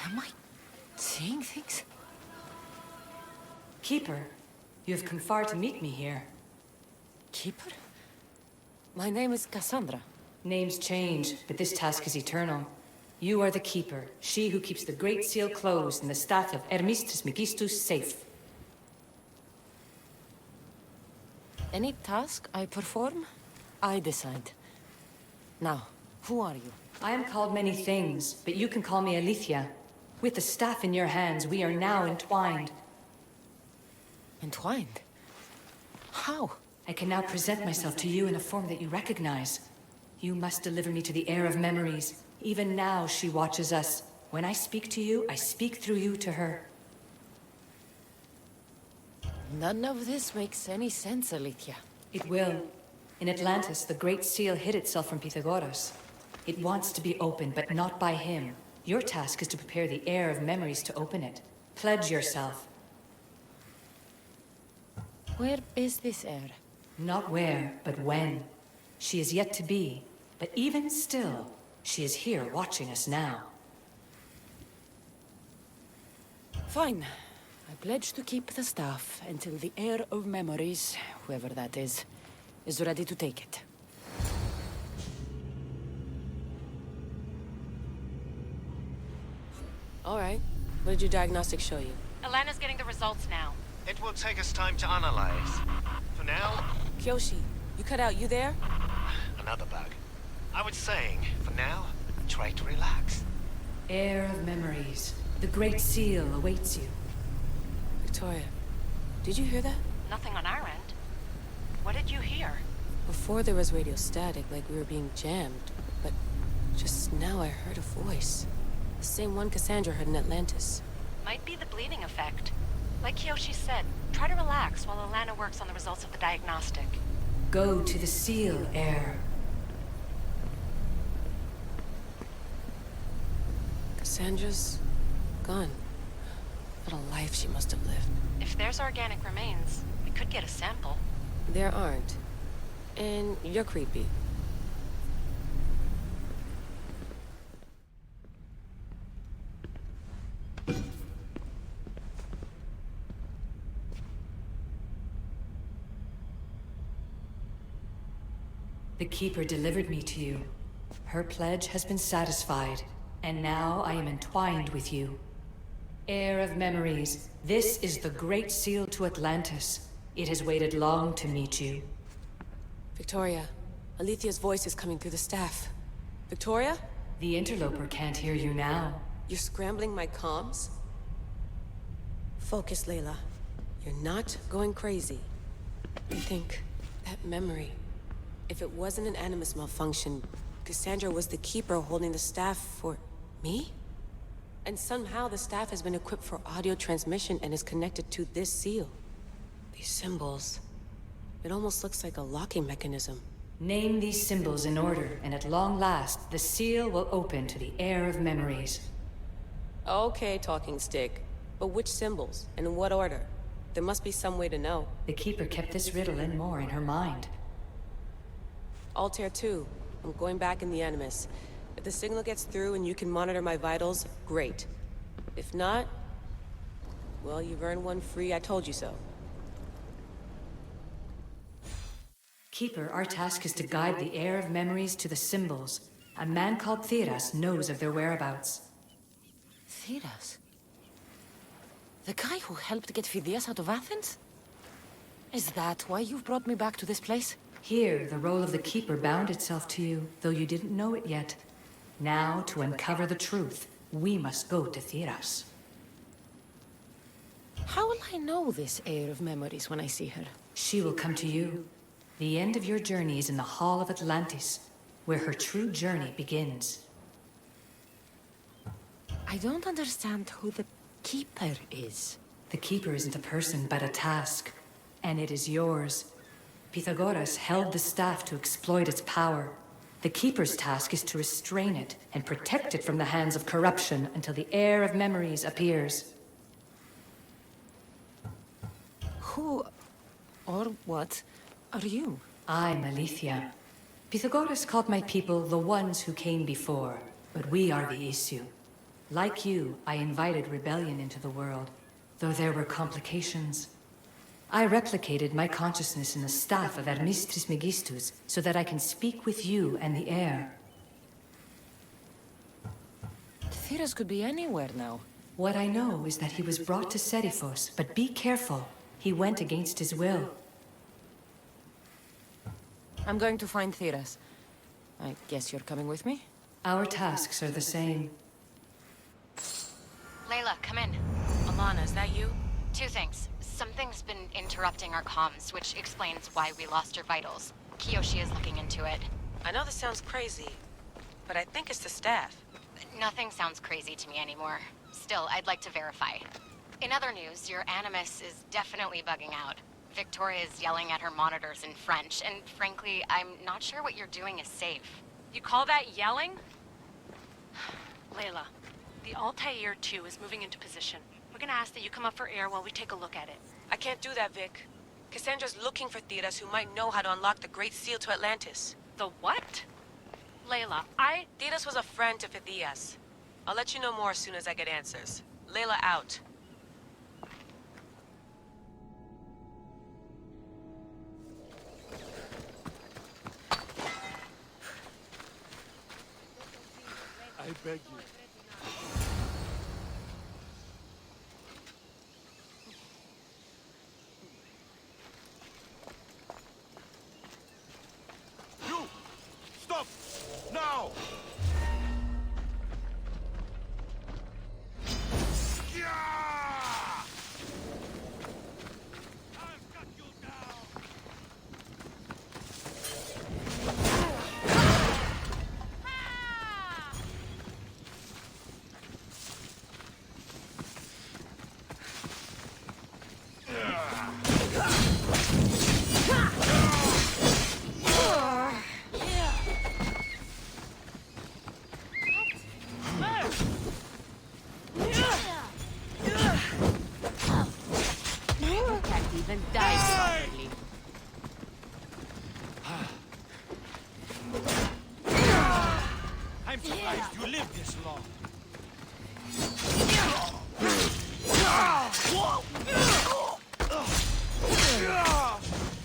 Am I seeing things? Keeper, you have come far to meet me here. Keeper? My name is Kassandra. Names change, but this task is eternal. You are the Keeper, she who keeps the Great Seal closed and the staff of Hermes Trismegistus safe. Any task I perform, I decide. Now, who are you? I am called many things, but you can call me Alethea. With the staff in your hands, we are now entwined. Entwined? How? I can now present myself to you in a form that you recognize. You must deliver me to the heir of memories. Even now, she watches us. When I speak to you, I speak through you to her. None of this makes any sense, Alethea. It will. In Atlantis, the Great Seal hid itself from Pythagoras. It wants to be opened, but not by him. Your task is to prepare the heir of memories to open it. Pledge yourself. Where is this heir? Not where, but when. She is yet to be, but even still, she is here watching us now. Fine. I pledge to keep the staff until the heir of memories, whoever that is ready to take it. All right. What did your diagnostics show you? Alana's getting the results now. It will take us time to analyze. For now, Kyoshi, you cut out. You there? another bug. I was saying, for now, try to relax. Heir of memories. The Great Seal awaits you. Victoria, did you hear that? Nothing on our end. What did you hear? Before there was radio static, like we were being jammed. But just now I heard a voice. The same one Cassandra heard in Atlantis. Might be the bleeding effect. Like Kyoshi said, try to relax while Alana works on the results of the diagnostic. Go to the Seal, Heir. Cassandra's gone. What a life she must have lived. If there's organic remains, we could get a sample. There aren't. And you're creepy. The Keeper delivered me to you. Her pledge has been satisfied, and now I am entwined with you. Heir of memories, this is the Great Seal to Atlantis. It has waited long to meet you. Victoria, Alethea's voice is coming through the staff. Victoria? The interloper can't hear you now. You're scrambling my comms? Focus, Layla. You're not going crazy. You think that memory... If it wasn't an Animus malfunction, Cassandra was the Keeper holding the staff for... me? And somehow the staff has been equipped for audio transmission and is connected to this seal. These symbols... It almost looks like a locking mechanism. Name these symbols in order, and at long last, the seal will open to the Heir of memories. Okay, talking stick. But which symbols? And in what order? There must be some way to know. The Keeper kept this riddle and more in her mind. Altair 2. I'm going back in the Animus. If the signal gets through and you can monitor my vitals, great. If not... well, you've earned one free I told you so. Keeper, our task is to guide the Heir of memories to the symbols. A man called Theras knows of their whereabouts. Theras? The guy who helped get Phidias out of Athens? Is that why you've brought me back to this place? Here, the role of the Keeper bound itself to you, though you didn't know it yet. Now, to uncover the truth, we must go to Theras. How will I know this Heir of memories when I see her? She will come to you. The end of your journey is in the Hall of Atlantis, where her true journey begins. I don't understand who the Keeper is. The Keeper isn't a person, but a task. And it is yours. Pythagoras held the staff to exploit its power. The Keeper's task is to restrain it and protect it from the hands of corruption until the Heir of memories appears. Who... or what... are you? I'm Alethea. Pythagoras called my people the ones who came before, but we are the issue. Like you, I invited rebellion into the world, though there were complications. I replicated my consciousness in the staff of Hermes Trismegistus so that I can speak with you and the heir. Theras could be anywhere now. What I know is that he was brought to Serifos, but be careful. He went against his will. I'm going to find Theras. I guess you're coming with me? Our tasks are the same. Layla, come in. Alana, is that you? Two things. Something's been interrupting our comms, which explains why we lost your vitals. Kiyoshi is looking into it. I know this sounds crazy, but I think it's the staff. Nothing sounds crazy to me anymore. Still, I'd like to verify. In other news, your Animus is definitely bugging out. Victoria is yelling at her monitors in French, and frankly, I'm not sure what you're doing is safe. You call that yelling? Layla, the Altair 2 is moving into position. We're gonna ask that you come up for air while we take a look at it. I can't do that, Vic. Cassandra's looking for Theras who might know how to unlock the Great Seal to Atlantis. The what? Layla, Theras was a friend to Phidias. I'll let you know more as soon as I get answers. Layla out. I beg you. You! Stop! Now! Yeah! I've got you down! Even die properly. I'm surprised you lived this long.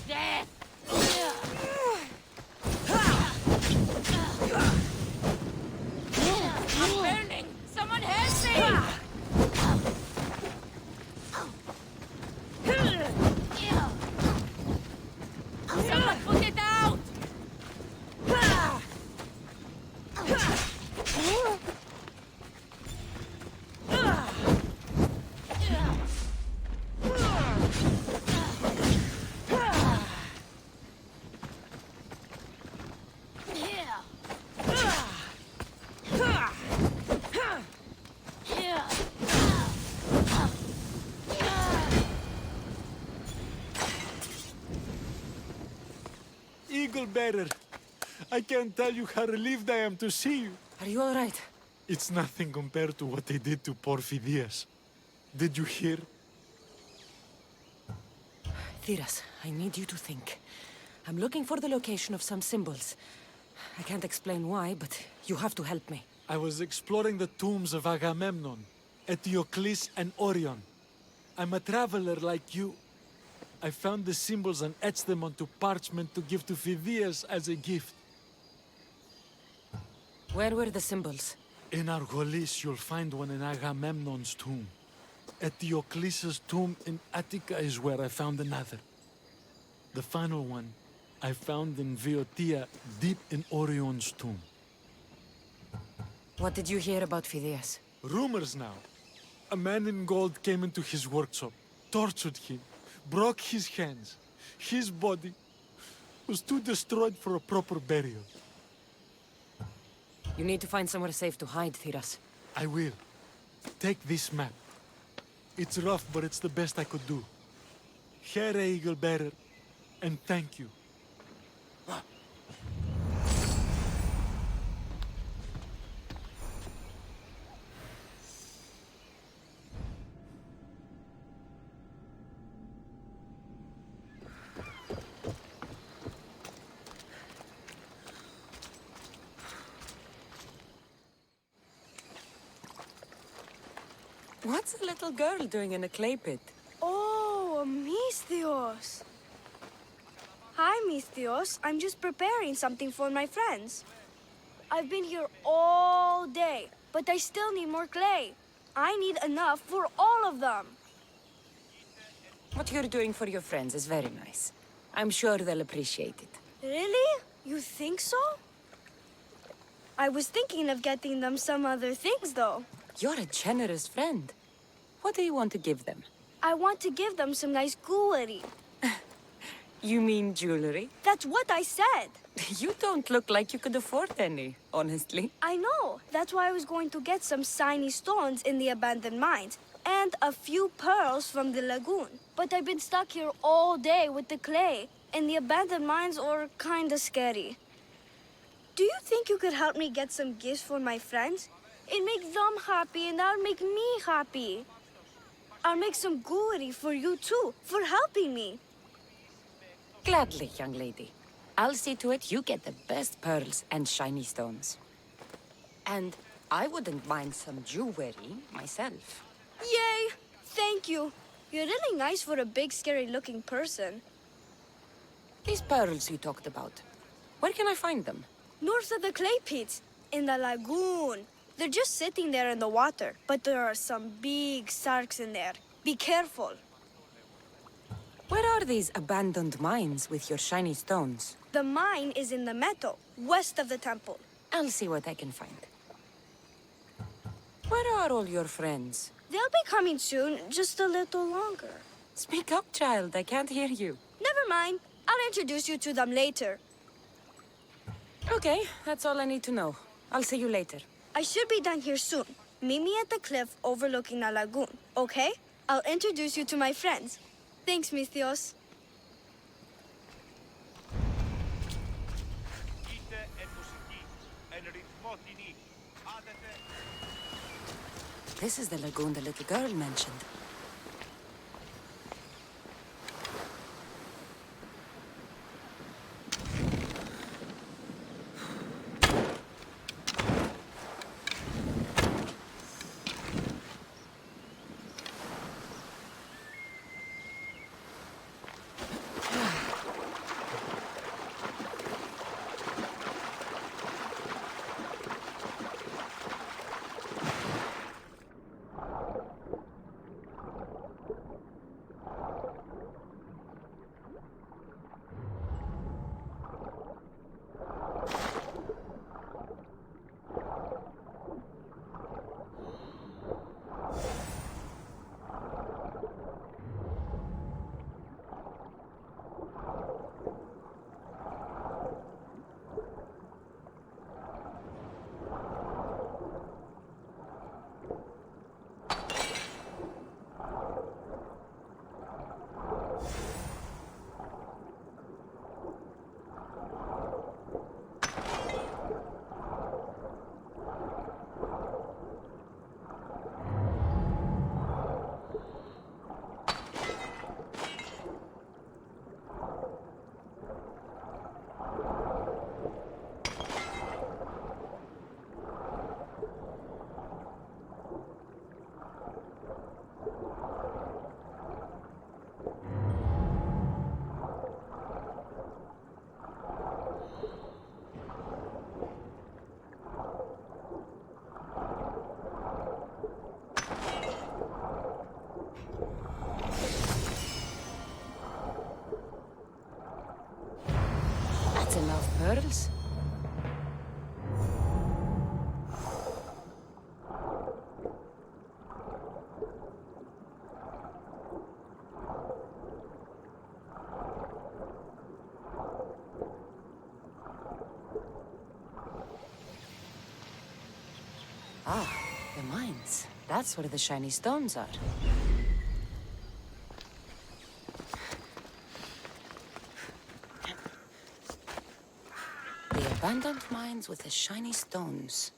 Death! I'm burning! Someone help me! Someone put it out! Eagle Bearer, I can't tell you how relieved I am to see you. Are you all right? It's nothing compared to what they did to poor Phidias. Did you hear? Theras, I need you to think. I'm looking for the location of some symbols. I can't explain why, but you have to help me. I was exploring the tombs of Agamemnon, Eteocles, and Orion. I'm a traveler like you. I found the symbols and etched them onto parchment to give to Phidias as a gift. Where were the symbols? In Argolis, you'll find one in Agamemnon's tomb. Eteocles' tomb in Attica is where I found another. The final one I found in Viotia, deep in Orion's tomb. What did you hear about Phidias? Rumors now. A man in gold came into his workshop, tortured him, broke his hands. His body was too destroyed for a proper burial. You need to find somewhere safe to hide, Theras. I will. Take this map. It's rough, but it's the best I could do. Here, Eagle Bearer, and thank you. What's a little girl doing in a clay pit? Oh, Misthios. Hi, Misthios. I'm just preparing something for my friends. I've been here all day, but I still need more clay. I need enough for all of them. What you're doing for your friends is very nice. I'm sure they'll appreciate it. Really? You think so? I was thinking of getting them some other things, though. You're a generous friend. What do you want to give them? I want to give them some nice jewelry. You mean jewelry? That's what I said. You don't look like you could afford any, honestly. I know. That's why I was going to get some shiny stones in the abandoned mines and a few pearls from the lagoon. But I've been stuck here all day with the clay, and the abandoned mines are kinda scary. Do you think you could help me get some gifts for my friends? It makes them happy, and that'll make me happy. I'll make some jewelry for you too, for helping me. Gladly, young lady. I'll see to it you get the best pearls and shiny stones. And I wouldn't mind some jewelry myself. Yay! Thank you. You're really nice for a big, scary-looking person. These pearls you talked about, where can I find them? North of the clay pits, in the lagoon. They're just sitting there in the water, but there are some big sharks in there. Be careful. Where are these abandoned mines with your shiny stones? The mine is in the meadow, west of the temple. I'll see what I can find. Where are all your friends? They'll be coming soon, just a little longer. Speak up, child. I can't hear you. Never mind. I'll introduce you to them later. Okay, that's all I need to know. I'll see you later. I should be done here soon. Meet me at the cliff overlooking the lagoon, okay? I'll introduce you to my friends. Thanks, Misthios. This is the lagoon the little girl mentioned. That's enough pearls. Ah, the mines. That's where the shiny stones are. The abandoned mines with the shiny stones.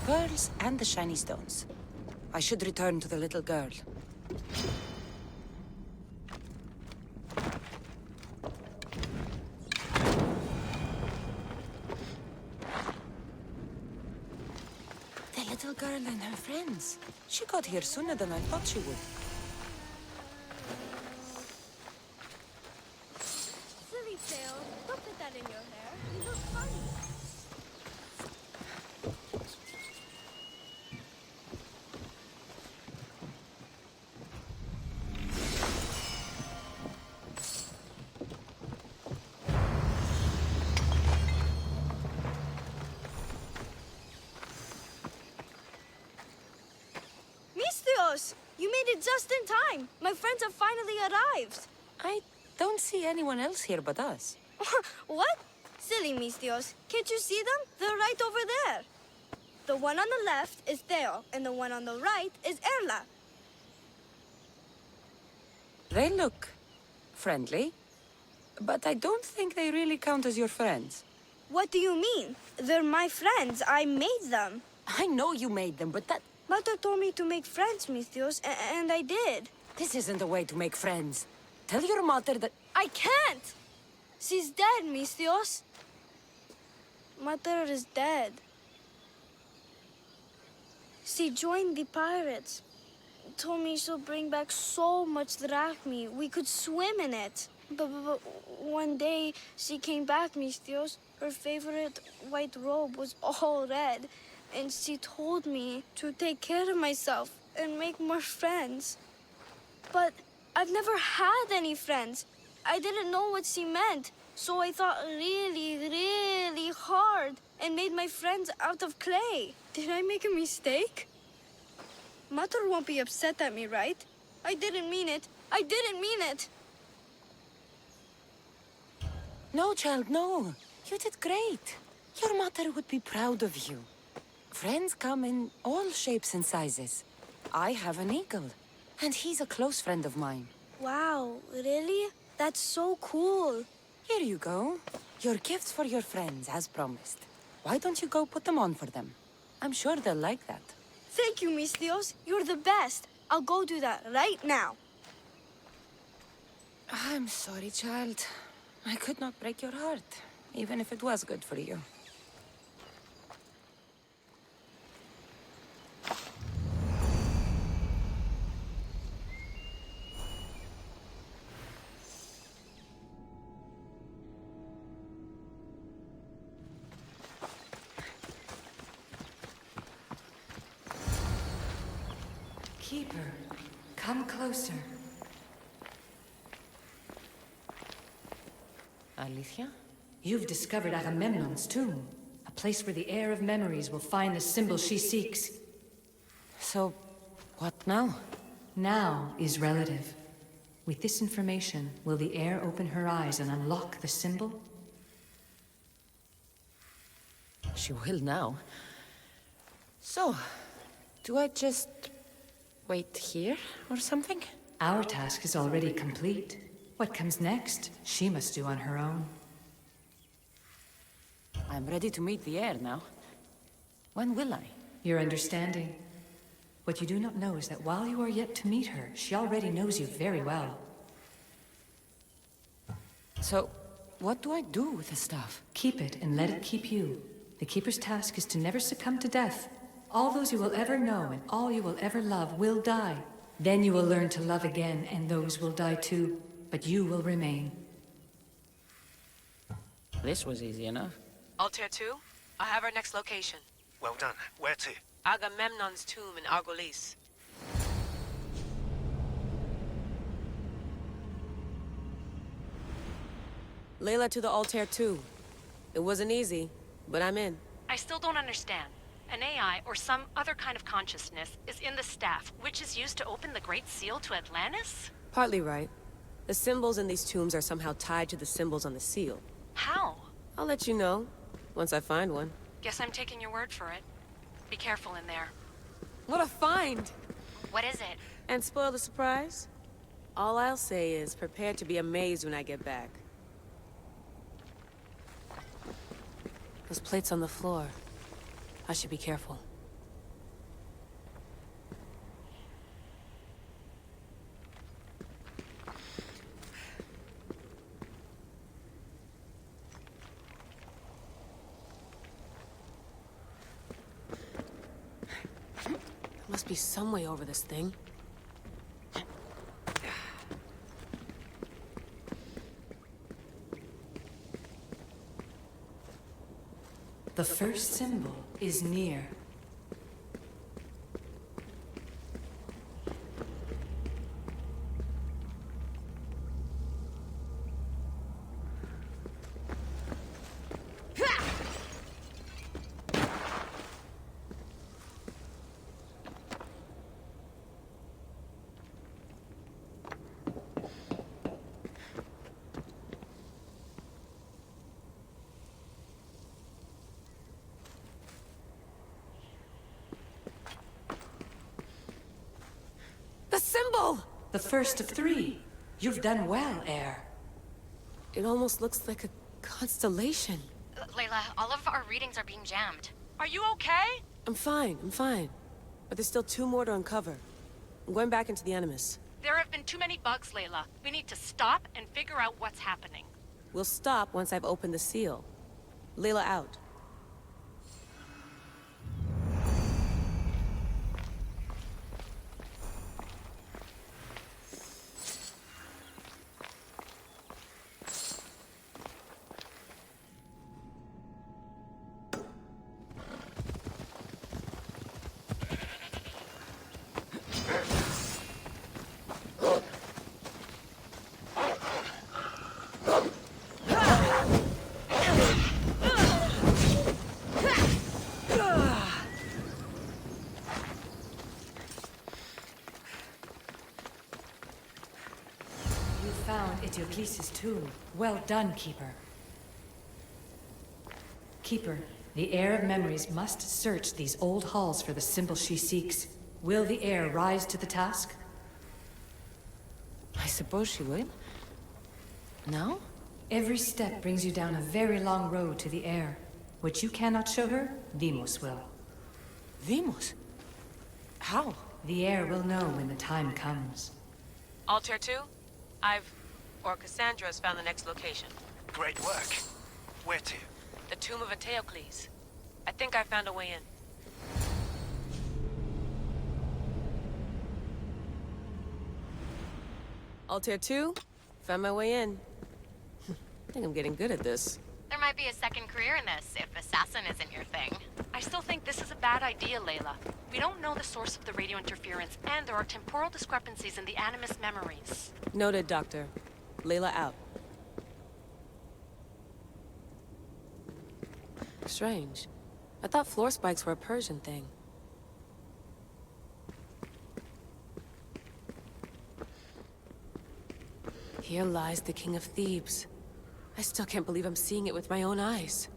pearls and the shiny stones. I should return to the little girl. The little girl and her friends. She got here sooner than I thought she would. Silly Theo, don't put that in your hair. You look funny. Mistios! You made it just in time. My friends have finally arrived. I don't see anyone else here but us. What? Silly Mistios. Can't you see them? They're right over there. The one on the left is Theo, and the one on the right is Erla. They look friendly, but I don't think they really count as your friends. What do you mean? They're my friends. I made them. I know you made them, but Mother told me to make friends, Mistios, and I did. this isn't the way to make friends. Tell your mother that... I can't! She's dead, Mistios. Mother is dead. She joined the pirates. Told me she'll bring back so much drachmi. We could swim in it. But one day, she came back, Mistios. Her favorite white robe was all red. And she told me to take care of myself and make more friends. But I've never had any friends. I didn't know what she meant. So I thought really, really hard and made my friends out of clay. Did I make a mistake? Mother won't be upset at me, right? I didn't mean it. I didn't mean it. No, child, no. You did great. Your mother would be proud of you. Friends come in all shapes and sizes. I have an eagle, and he's a close friend of mine. Wow, really? That's so cool. Here you go. Your gifts for your friends, as promised. Why don't you go put them on for them? I'm sure they'll like that. Thank you, Mistios. You're the best. I'll go do that right now. I'm sorry, child. I could not break your heart, even if it was good for you. Keeper, come closer. Alicia? You've discovered Agamemnon's tomb, a place where the heir of memories will find the symbol she seeks. So, what now? Now is relative. With this information, will the heir open her eyes and unlock the symbol? She will now. So, do I just wait here or something? Our task is already complete. What comes next, she must do on her own. I'm ready to meet the heir now. When will I? Your understanding. What you do not know is that while you are yet to meet her, she already knows you very well. So, what do I do with the stuff? Keep it and let it keep you. The Keeper's task is to never succumb to death. All those you will ever know and all you will ever love will die. Then you will learn to love again, and those will die too. But you will remain. This was easy enough. Altair 2, I have our next location. Well done. Where to? Agamemnon's tomb in Argolis. Layla to the Altair 2. It wasn't easy, but I'm in. I still don't understand. An AI, or some other kind of consciousness, is in the staff, which is used to open the Great Seal to Atlantis? Partly right. The symbols in these tombs are somehow tied to the symbols on the seal. How? I'll let you know, once I find one. Guess I'm taking your word for it. Be careful in there. What a find! What is it? And spoil the surprise? All I'll say is, prepare to be amazed when I get back. Those plates on the floor. I should be careful. must be some way over this thing. The first symbol is near. The symbol! The first of three. You've done well, Heir. It almost looks like a constellation. Layla, all of our readings are being jammed. Are you okay? I'm fine. But there's still 2 more to uncover. I'm going back into the Animus. There have been too many bugs, Layla. We need to stop and figure out what's happening. We'll stop once I've opened the seal. Layla out. Found Eteocles' tomb. Well done, Keeper. Keeper, the Heir of Memories must search these old halls for the symbol she seeks. Will the Heir rise to the task? I suppose she would. No? Every step brings you down a very long road to the Heir. What you cannot show her, Deimos will. Deimos? How? The Heir will know when the time comes. Altair 2? Cassandra's found the next location. Great work. Where to? The tomb of Eteocles. I think I found a way in. Altair 2? Found my way in. I think I'm getting good at this. There might be a second career in this, if assassin isn't your thing. I still think this is a bad idea, Layla. We don't know the source of the radio interference, and there are temporal discrepancies in the Animus memories. Noted, Doctor. Layla out. Strange. I thought floor spikes were a Persian thing. Here lies the King of Thebes. I still can't believe I'm seeing it with my own eyes.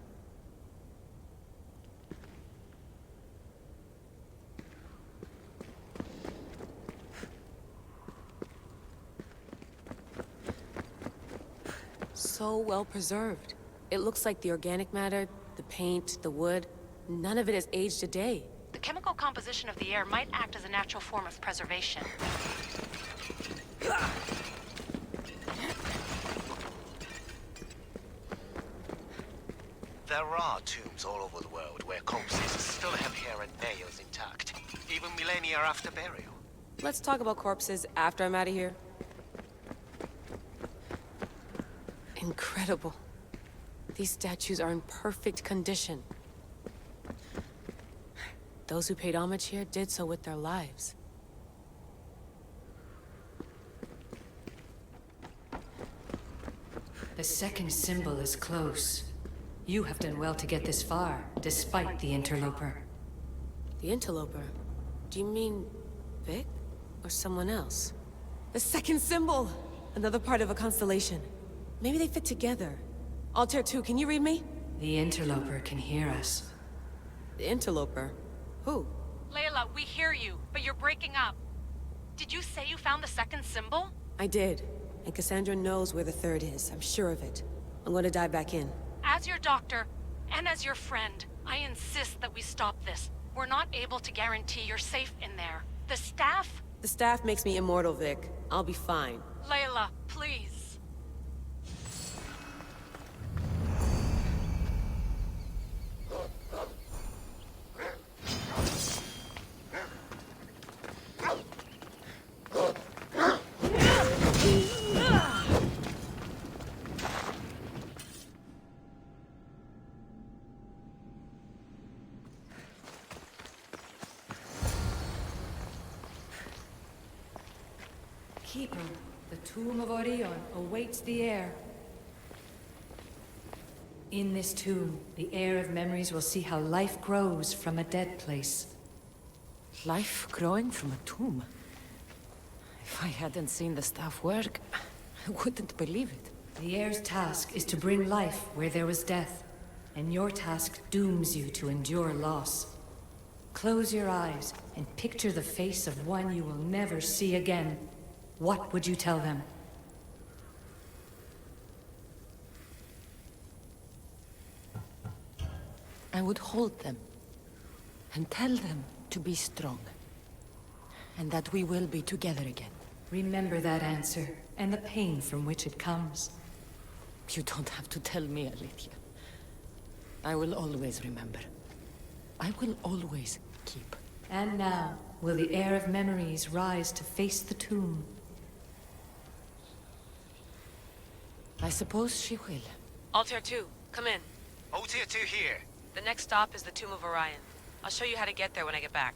So well preserved. It looks like the organic matter, the paint, the wood, none of it has aged a day. The chemical composition of the air might act as a natural form of preservation. There are tombs all over the world where corpses still have hair and nails intact, even millennia after burial. Let's talk about corpses after I'm out of here. Incredible. These statues are in perfect condition. Those who paid homage here did so with their lives. The second symbol is close. You have done well to get this far, despite the interloper. The interloper? Do you mean Vic? Or someone else? The second symbol! Another part of a constellation. Maybe they fit together. Altair 2, can you read me? The interloper can hear us. The interloper? Who? Layla, we hear you, but you're breaking up. Did you say you found the second symbol? I did. And Cassandra knows where the third is. I'm sure of it. I'm going to dive back in. As your doctor, and as your friend, I insist that we stop this. We're not able to guarantee you're safe in there. The staff... The staff makes me immortal, Vic. I'll be fine. Layla, please. Keeper, the tomb of Orion awaits the heir. In this tomb, the heir of memories will see how life grows from a dead place. Life growing from a tomb. If I hadn't seen the staff work, I wouldn't believe it. The heir's task is to bring life where there was death, and your task dooms you to endure loss. Close your eyes and picture the face of one you will never see again. What would you tell them? I would hold them and tell them to be strong, and that we will be together again. Remember that answer, and the pain from which it comes. You don't have to tell me, Alethea. I will always remember. I will always keep. And now, will the heir of memories rise to face the tomb? I suppose she will. Altair 2, come in. Altair 2 here. The next stop is the Tomb of Orion. I'll show you how to get there when I get back.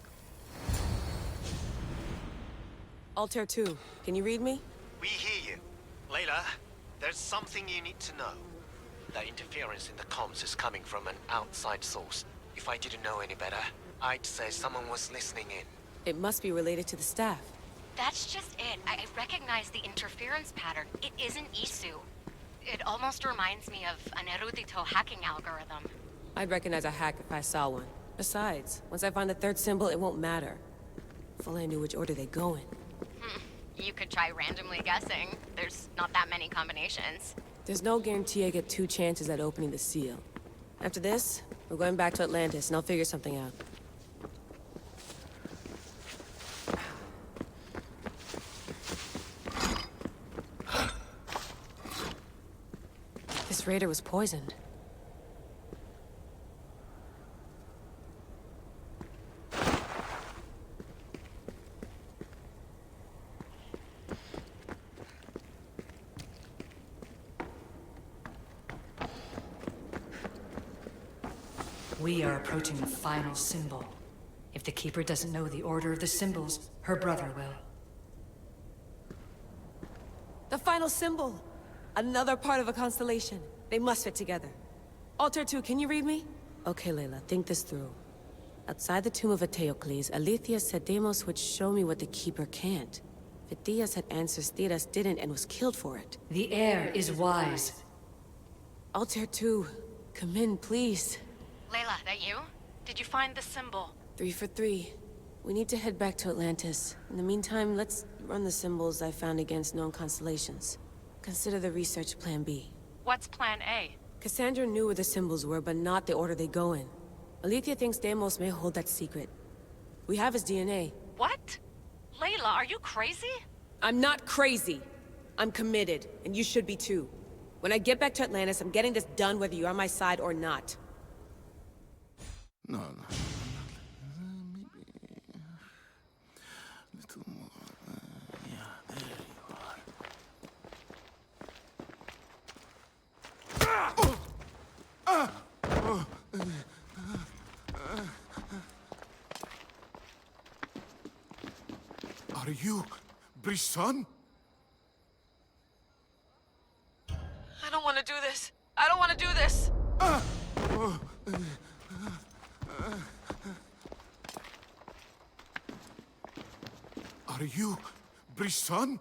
Altair 2, can you read me? We hear you. Layla, there's something you need to know. The interference in the comms is coming from an outside source. If I didn't know any better, I'd say someone was listening in. It must be related to the staff. That's just it. I recognize the interference pattern. It isn't Isu. It almost reminds me of an erudito hacking algorithm. I'd recognize a hack if I saw one. Besides, once I find the third symbol, it won't matter. If only I knew which order they go in. You could try randomly guessing. There's not that many combinations. There's no guarantee I get 2 chances at opening the seal. After this, we're going back to Atlantis, and I'll figure something out. This raider was poisoned. We are approaching the final symbol. If the Keeper doesn't know the order of the symbols, her brother will. The final symbol! Another part of a constellation. They must fit together. Altair 2, can you read me? Okay, Layla, think this through. Outside the tomb of Eteocles, Alethea said Deimos would show me what the Keeper can't. Phidias had answers Theras didn't and was killed for it. The heir is wise. Altair 2, come in, please. Layla, that you? Did you find the symbol? 3 for 3. We need to head back to Atlantis. In the meantime, let's run the symbols I found against known constellations. Consider the research plan B. What's plan A? Cassandra knew where the symbols were, but not the order they go in. Alethea thinks Deimos may hold that secret. We have his DNA. What? Layla, are you crazy? I'm not crazy. I'm committed, and you should be too. When I get back to Atlantis, I'm getting this done whether you're on my side or not. No. Maybe a little more. Yeah, there you are. Are you Brisson? I don't want to do this. I don't want to do this. Are you Brisson?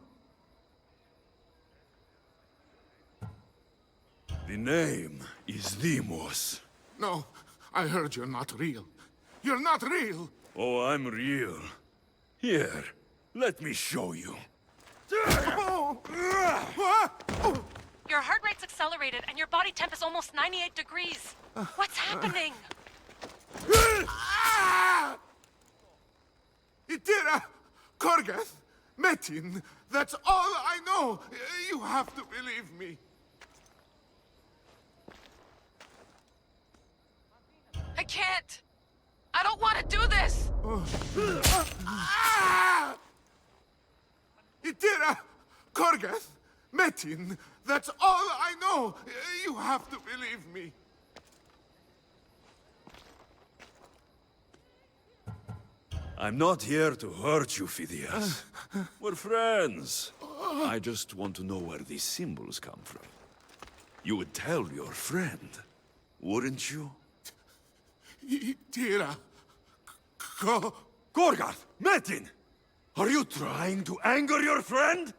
The name is Deimos. No, I heard you're not real. You're not real! Oh, I'm real. Here, let me show you. Your heart rate's accelerated and your body temp is almost 98 degrees. What's happening? Itira! Korgath! Metin! That's all I know! You have to believe me. I can't. I don't want to do this. Itira! Korgath! Metin! That's all I know! You have to believe me. I'm not here to hurt you, Phidias. We're friends. I just want to know where these symbols come from. You would tell your friend, wouldn't you? Tira. Gorgath! Metin! Are you trying to anger your friend?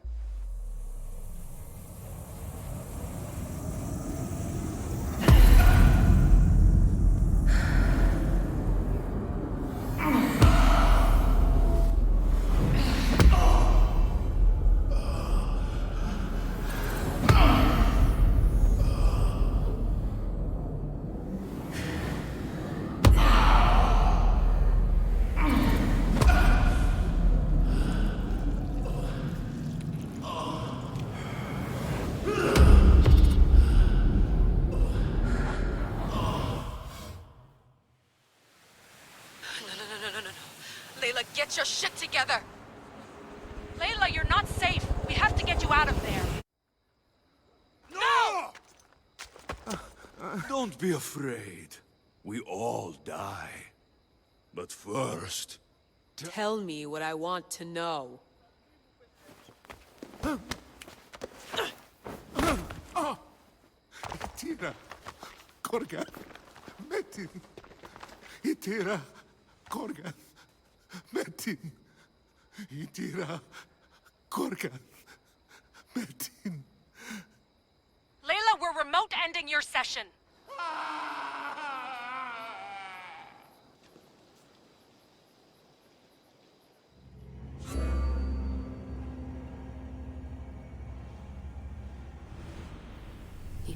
Layla, get your shit together! Layla, you're not safe. We have to get you out of there. No! Don't be afraid. We all die. But first... Tell me what I want to know. Tira. Gorgath. Metin. Tira. Gorgath. Metin. Tira. Gorgath. Metin. Layla, we're remote ending your session.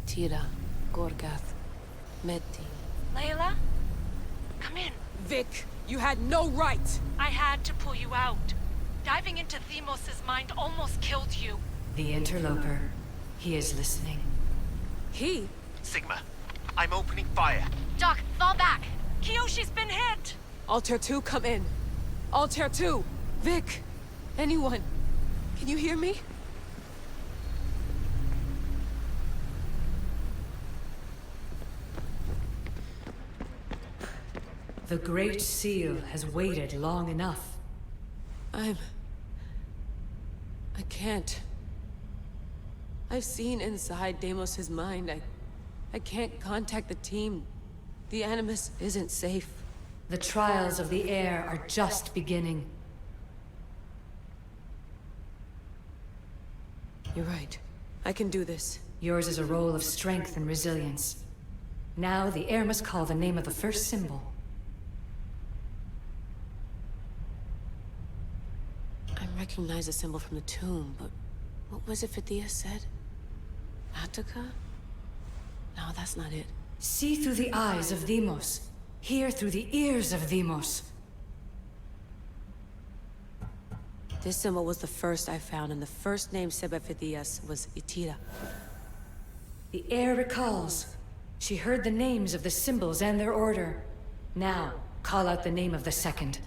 Tira. Gorgath. Metin. Layla? Come in. Vic, you had no right! I had to pull you out. Diving into Themos' mind almost killed you. The interloper. He is listening. He? Sigma, I'm opening fire. Doc, fall back. Kiyoshi's been hit! Altair 2, come in. Altair 2! Vic! Anyone? Can you hear me? The Great Seal has waited long enough. I can't. I've seen inside Deimos' mind. I can't contact the team. The Animus isn't safe. The trials of the air are just beginning. You're right. I can do this. Yours is a role of strength and resilience. Now the air must call the name of the first symbol. I recognize the symbol from the tomb, but what was it Phidias said? Attica? No, that's not it. See through the eyes of Deimos. Hear through the ears of Deimos. This symbol was the first I found, and the first name said by Phidias was Itira. The air recalls. She heard the names of the symbols and their order. Now, call out the name of the second.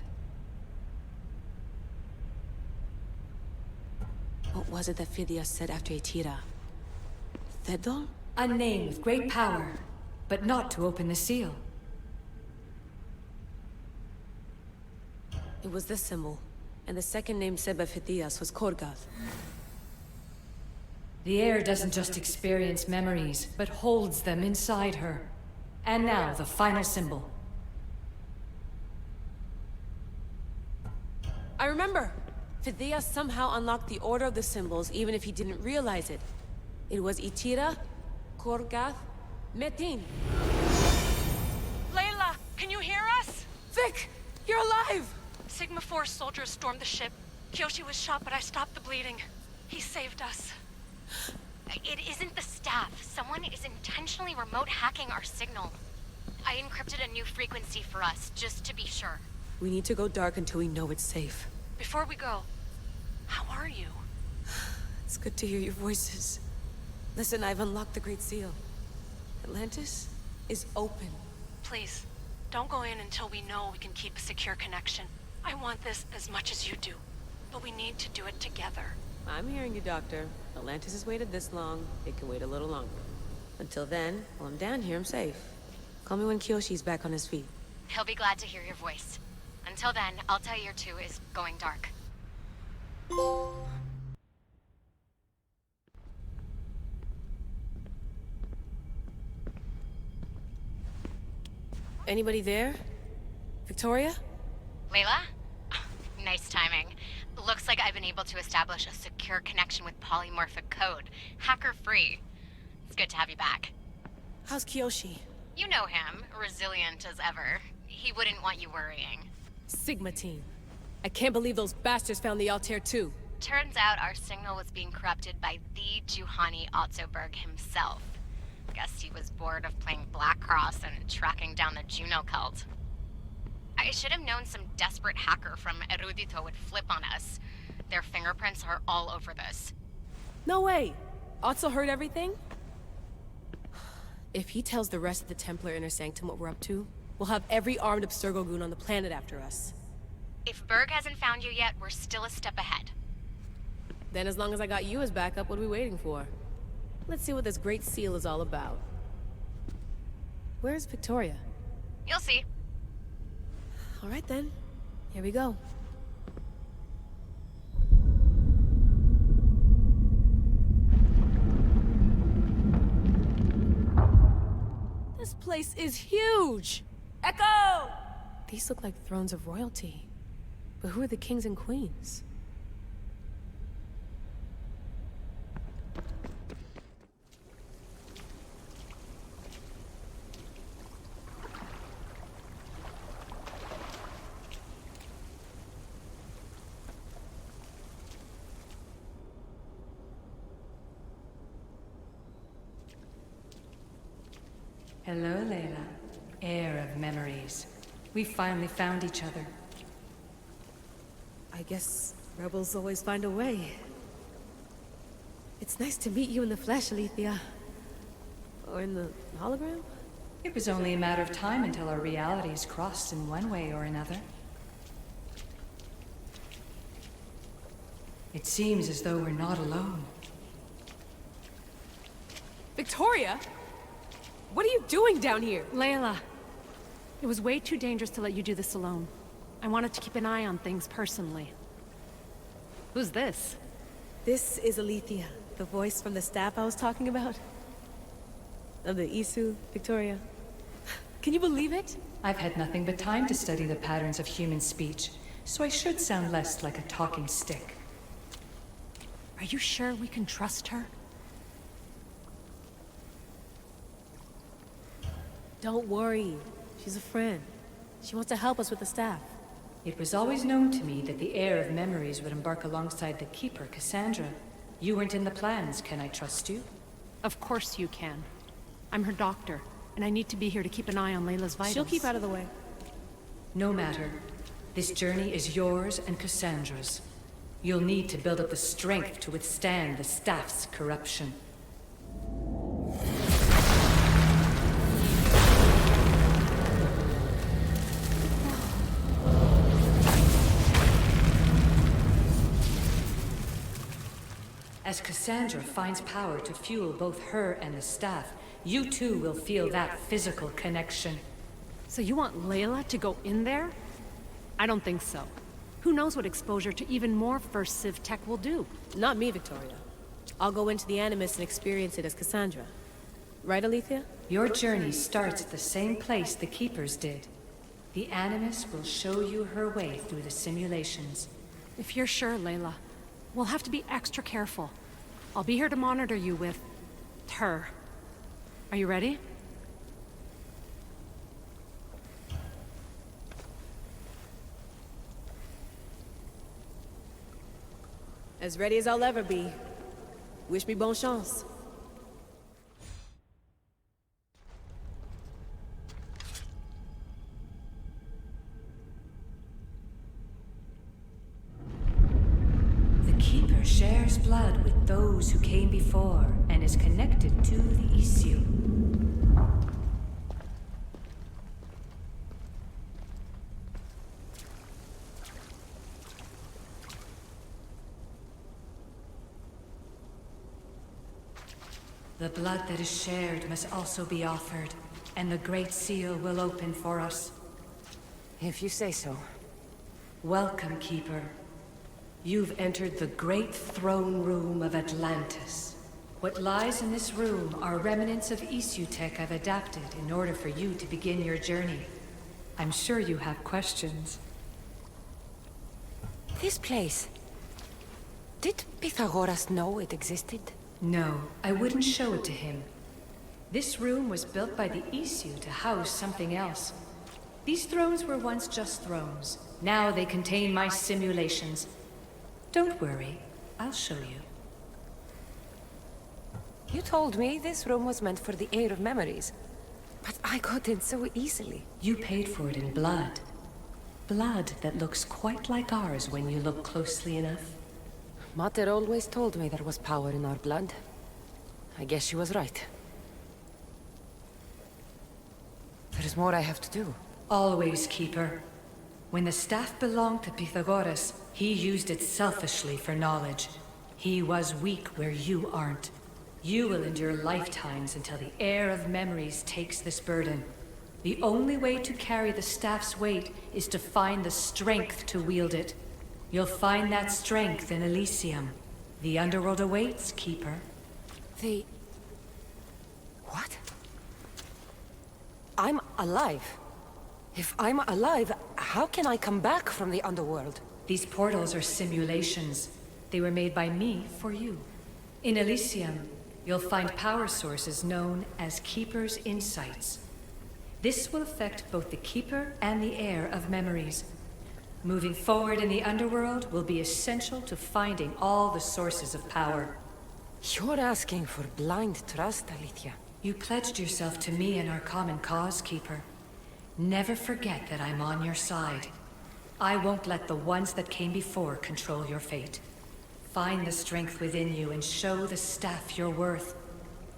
What was it that Phidias said after Itira? Thedol? A name with great power, but not to open the seal. It was this symbol, and the second name said by Phidias was Gorgath. The air doesn't just experience memories, but holds them inside her. And now, the final symbol. I remember! Phidias somehow unlocked the order of the symbols, even if he didn't realize it. It was Itira, Gorgath, Metin. Layla, can you hear us? Vic! You're alive! Sigma 4 soldiers stormed the ship. Kiyoshi was shot, but I stopped the bleeding. He saved us. It isn't the staff. Someone is intentionally remote hacking our signal. I encrypted a new frequency for us, just to be sure. We need to go dark until we know it's safe. Before we go, how are you? It's good to hear your voices. Listen, I've unlocked the Great Seal. Atlantis is open. Please, don't go in until we know we can keep a secure connection. I want this as much as you do, but we need to do it together. I'm hearing you, Doctor. Atlantis has waited this long. It can wait a little longer. Until then, while I'm down here, I'm safe. Call me when Kiyoshi's back on his feet. He'll be glad to hear your voice. Until then, Altair 2 is going dark. Anybody there? Victoria? Layla? Nice timing. Looks like I've been able to establish a secure connection with polymorphic code. Hacker-free. It's good to have you back. How's Kiyoshi? You know him, resilient as ever. He wouldn't want you worrying. Sigma team. I can't believe those bastards found the Altair too. Turns out our signal was being corrupted by the Juhani Otzoberg himself. Guess he was bored of playing Black Cross and tracking down the Juno cult. I should have known some desperate hacker from Erudito would flip on us. Their fingerprints are all over this. No way! Otso heard everything? If he tells the rest of the Templar Inner Sanctum what we're up to, we'll have every armed Abstergo goon on the planet after us. If Berg hasn't found you yet, we're still a step ahead. Then as long as I got you as backup, what are we waiting for? Let's see what this Great Seal is all about. Where's Victoria? You'll see. All right then. Here we go. This place is huge! Echo! These look like thrones of royalty. But who are the kings and queens? Hello, Layla. Heir of memories. We finally found each other. I guess rebels always find a way. It's nice to meet you in the flesh, Alethea. Or in the hologram? It was only a matter of time until our realities crossed in one way or another. It seems as though we're not alone. Victoria? What are you doing down here? Layla, it was way too dangerous to let you do this alone. I wanted to keep an eye on things personally. Who's this? This is Alethea, the voice from the staff I was talking about. Of the Isu, Victoria. Can you believe it? I've had nothing but time to study the patterns of human speech, so I should sound less like a talking stick. Are you sure we can trust her? Don't worry. She's a friend. She wants to help us with the staff. It was always known to me that the heir of memories would embark alongside the Keeper, Kassandra. You weren't in the plans. Can I trust you? Of course you can. I'm her doctor, and I need to be here to keep an eye on Layla's vitals. She'll keep out of the way. No matter. This journey is yours and Kassandra's. You'll need to build up the strength to withstand the staff's corruption. As Kassandra finds power to fuel both her and the staff, you too will feel that physical connection. So you want Layla to go in there? I don't think so. Who knows what exposure to even more First Civ tech will do? Not me, Victoria. I'll go into the Animus and experience it as Kassandra. Right, Alethea? Your journey starts at the same place the Keepers did. The Animus will show you her way through the simulations. If you're sure, Layla, we'll have to be extra careful. I'll be here to monitor you with her. Are you ready? As ready as I'll ever be. Wish me bonne chance. The Keeper shares blood with those who came before and is connected to the issue. The blood that is shared must also be offered, and the Great Seal will open for us. If you say so. Welcome, Keeper. You've entered the great throne room of Atlantis. What lies in this room are remnants of Isutech I've adapted in order for you to begin your journey. I'm sure you have questions. This place. Did Pythagoras know it existed? No, I wouldn't show it to him. This room was built by the Issue to house something else. These thrones were once just thrones. Now they contain my simulations. Don't worry, I'll show you. You told me this room was meant for the heir of memories. But I got in so easily. You paid for it in blood. Blood that looks quite like ours when you look closely enough. Mater always told me there was power in our blood. I guess she was right. There's more I have to do. Always, Keeper. When the staff belonged to Pythagoras, he used it selfishly for knowledge. He was weak where you aren't. You will endure lifetimes until the heir of memories takes this burden. The only way to carry the staff's weight is to find the strength to wield it. You'll find that strength in Elysium. The underworld awaits, Keeper. The... what? I'm alive. If I'm alive, how can I come back from the underworld? These portals are simulations. They were made by me for you. In Elysium, you'll find power sources known as Keeper's Insights. This will affect both the Keeper and the heir of memories. Moving forward in the underworld will be essential to finding all the sources of power. You're asking for blind trust, Alethea. You pledged yourself to me and our common cause, Keeper. Never forget that I'm on your side. I won't let the ones that came before control your fate. Find the strength within you and show the staff your worth.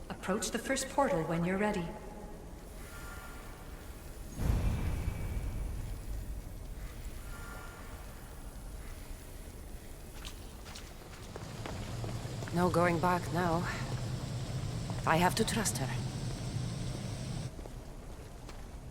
Approach the first portal when you're ready. No going back now. I have to trust her.